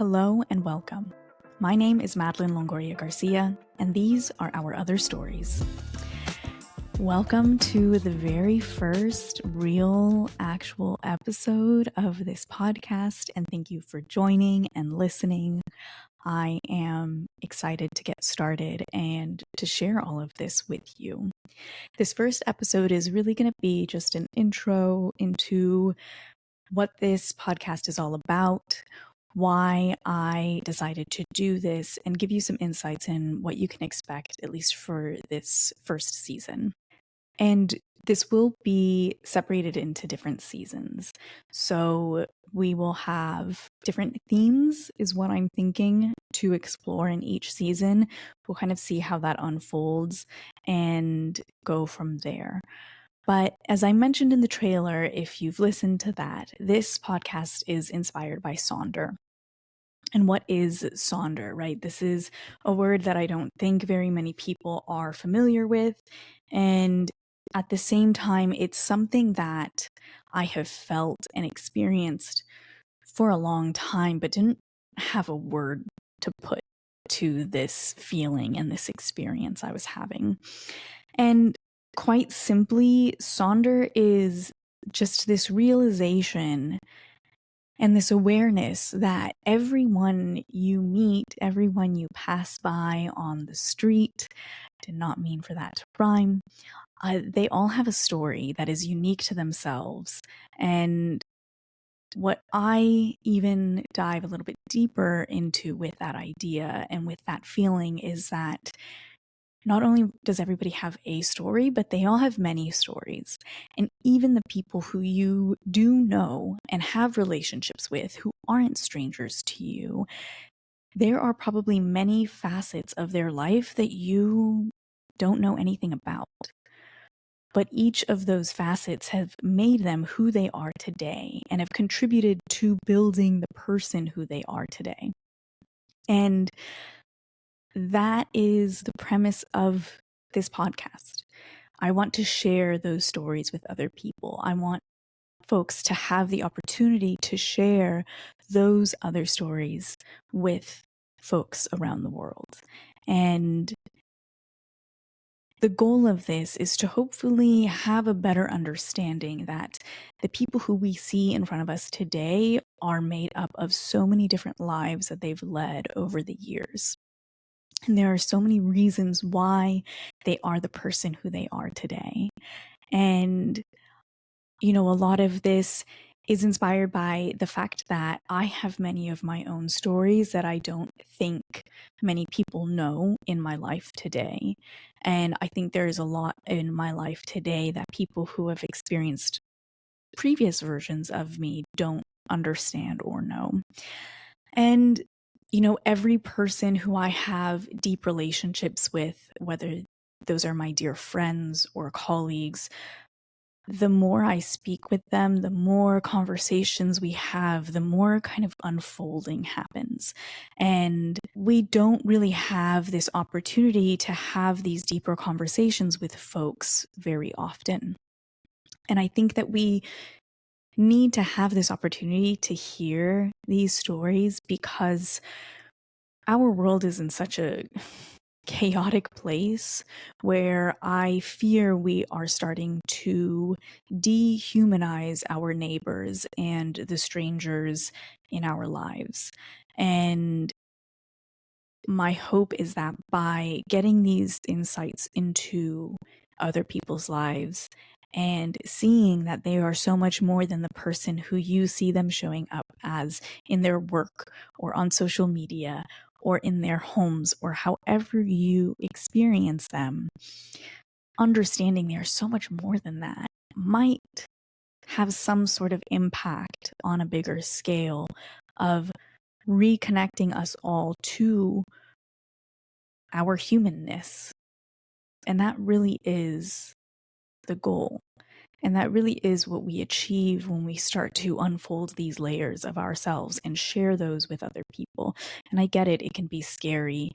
Hello and welcome. My name is Madeleine Longoria Garcia, and these are our other stories. Welcome to the very first real, actual episode of this podcast, and thank you for joining and listening. I am excited to get started and to share all of this with you. This first episode is really going to be just an intro into what this podcast is all about, why I decided to do this, and give you some insights in what you can expect, at least for this first season. And this will be separated into different seasons. So we will have different themes, is what I'm thinking, to explore in each season. We'll kind of see how that unfolds and go from there. But as I mentioned in the trailer, if you've listened to that, this podcast is inspired by Sonder. And what is Sonder, right? This is a word that I don't think very many people are familiar with. And at the same time, it's something that I have felt and experienced for a long time, but didn't have a word to put to this feeling and this experience I was having. And quite simply, Sonder is just this realization and this awareness that everyone you meet, everyone you pass by on the street, did not mean for that to rhyme, they all have a story that is unique to themselves. And what I even dive a little bit deeper into with that idea and with that feeling is that not only does everybody have a story, but they all have many stories. And even the people who you do know and have relationships with who aren't strangers to you, there are probably many facets of their life that you don't know anything about. But each of those facets have made them who they are today and have contributed to building the person who they are today. And that is the premise of this podcast. I want to share those stories with other people. I want folks to have the opportunity to share those other stories with folks around the world. And the goal of this is to hopefully have a better understanding that the people who we see in front of us today are made up of so many different lives that they've led over the years. And there are so many reasons why they are the person who they are today. And, a lot of this is inspired by the fact that I have many of my own stories that I don't think many people know in my life today. And I think there's a lot in my life today that people who have experienced previous versions of me don't understand or know. And every person who I have deep relationships with, whether those are my dear friends or colleagues, the more I speak with them, the more conversations we have, the more kind of unfolding happens. And we don't really have this opportunity to have these deeper conversations with folks very often. And I think that we need to have this opportunity to hear these stories because our world is in such a chaotic place where I fear we are starting to dehumanize our neighbors and the strangers in our lives. And my hope is that by getting these insights into other people's lives and seeing that they are so much more than the person who you see them showing up as in their work or on social media or in their homes or however you experience them, understanding they are so much more than that might have some sort of impact on a bigger scale of reconnecting us all to our humanness. And that really is the goal. And that really is what we achieve when we start to unfold these layers of ourselves and share those with other people. And I get it can be scary.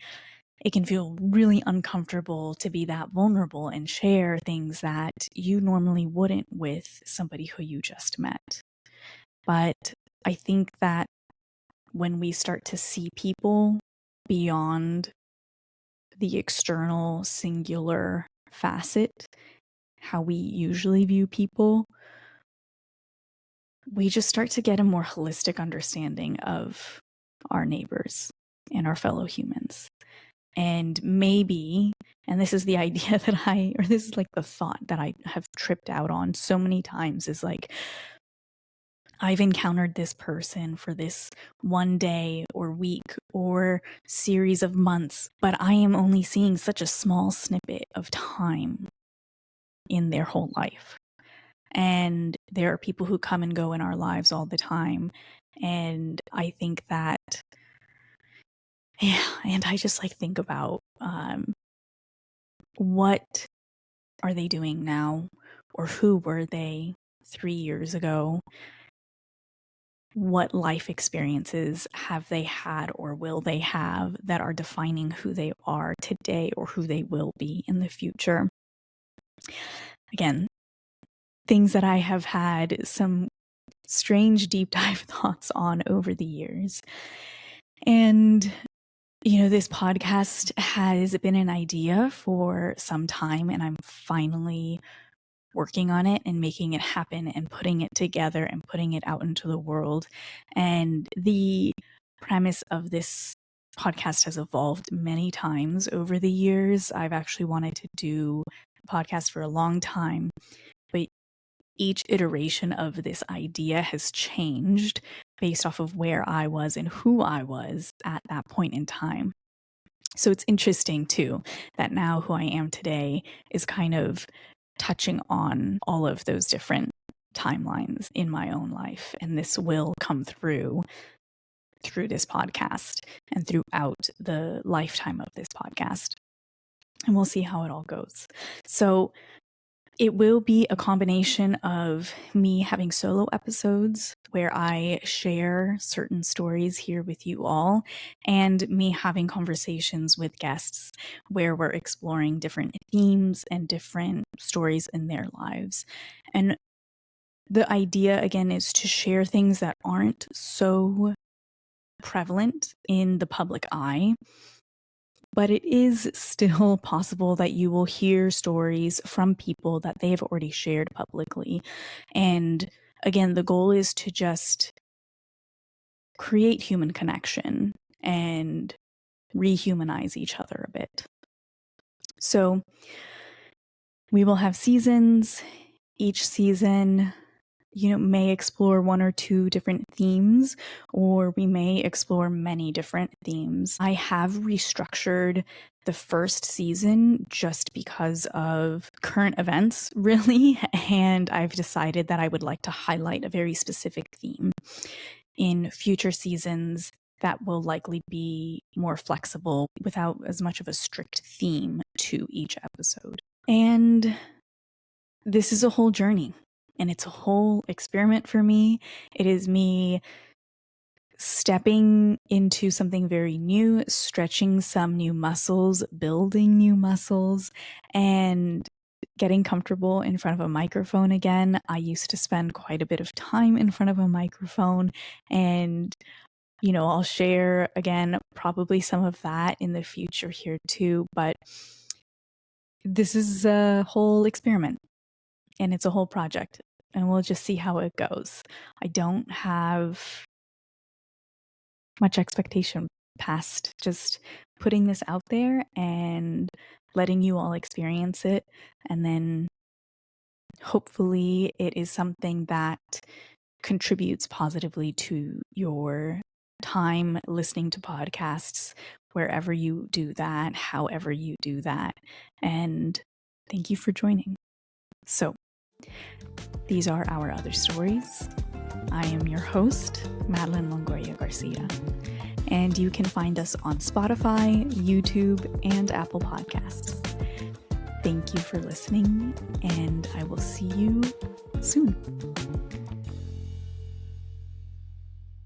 It can feel really uncomfortable to be that vulnerable and share things that you normally wouldn't with somebody who you just met. But I think that when we start to see people beyond the external singular facet, how we usually view people, we just start to get a more holistic understanding of our neighbors and our fellow humans. And maybe, and this is the idea that this is like the thought that I have tripped out on so many times, is like, I've encountered this person for this one day or week or series of months, but I am only seeing such a small snippet of time in their whole life. And there are people who come and go in our lives all the time. And I think that, and I just like think about what are they doing now, or who were they 3 years ago? What life experiences have they had or will they have that are defining who they are today or who they will be in the future? Again, things that I have had some strange deep dive thoughts on over the years. And, this podcast has been an idea for some time, and I'm finally working on it and making it happen and putting it together and putting it out into the world. And the premise of this podcast has evolved many times over the years. I've actually wanted to do a podcast for a long time, but each iteration of this idea has changed based off of where I was and who I was at that point in time. So it's interesting too that now who I am today is kind of touching on all of those different timelines in my own life. And this will come through this podcast and throughout the lifetime of this podcast. And we'll see how it all goes. So it will be a combination of me having solo episodes where I share certain stories here with you all, and me having conversations with guests where we're exploring different themes and different stories in their lives. And the idea, again, is to share things that aren't so prevalent in the public eye. But it is still possible that you will hear stories from people that they have already shared publicly. And again, the goal is to just create human connection and rehumanize each other a bit. So we will have seasons. Each season, may explore one or two different themes, or we may explore many different themes. I have restructured the first season just because of current events, really, and I've decided that I would like to highlight a very specific theme. In future seasons, that will likely be more flexible without as much of a strict theme to each episode. And this is a whole journey. And it's a whole experiment for me. It is me stepping into something very new, stretching some new muscles, building new muscles, and getting comfortable in front of a microphone again. I used to spend quite a bit of time in front of a microphone, and I'll share again probably some of that in the future here too, but this is a whole experiment and it's a whole project. And we'll just see how it goes. I don't have much expectation past just putting this out there and letting you all experience it. And then hopefully it is something that contributes positively to your time listening to podcasts, wherever you do that, however you do that. And thank you for joining. So, these are our other stories. I am your host, Madeleine Longoria Garcia, and you can find us on Spotify, YouTube, and Apple Podcasts. Thank you for listening, and I will see you soon.